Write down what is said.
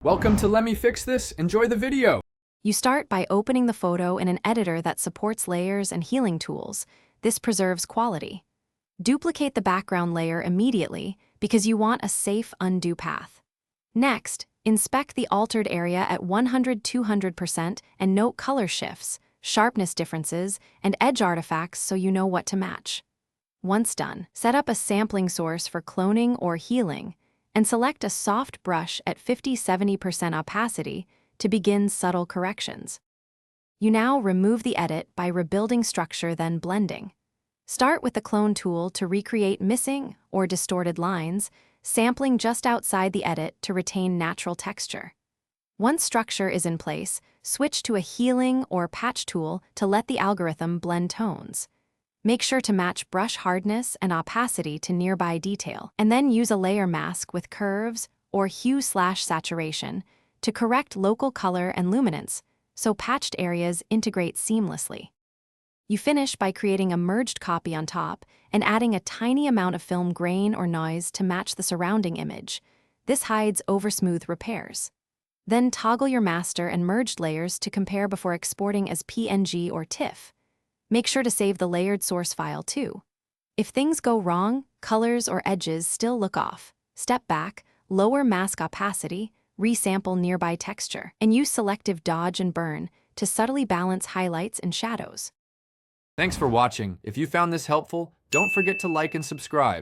Welcome to Let Me Fix This. Enjoy the video. You start by opening the photo in an editor that supports layers and healing tools. This preserves quality. Duplicate the background layer immediately because you want a safe undo path. Next, inspect the altered area at 100–200% and note color shifts, sharpness differences, and edge artifacts so you know what to match. Once done, set up a sampling source for cloning or healing, and select a soft brush at 50–70% opacity to begin subtle corrections. You now remove the edit by rebuilding structure, then blending. Start with the clone tool to recreate missing or distorted lines, sampling just outside the edit to retain natural texture. Once structure is in place, switch to a healing or patch tool to let the algorithm blend tones. Make sure to match brush hardness and opacity to nearby detail, and then use a layer mask with curves or hue/saturation to correct local color and luminance so patched areas integrate seamlessly. You finish by creating a merged copy on top and adding a tiny amount of film grain or noise to match the surrounding image. This hides oversmooth repairs. Then toggle your master and merged layers to compare before exporting as PNG or TIFF. Make sure to save the layered source file too. If things go wrong, colors or edges still look off, step back, lower mask opacity, resample nearby texture, and use selective dodge and burn to subtly balance highlights and shadows. Thanks for watching. If you found this helpful, don't forget to like and subscribe.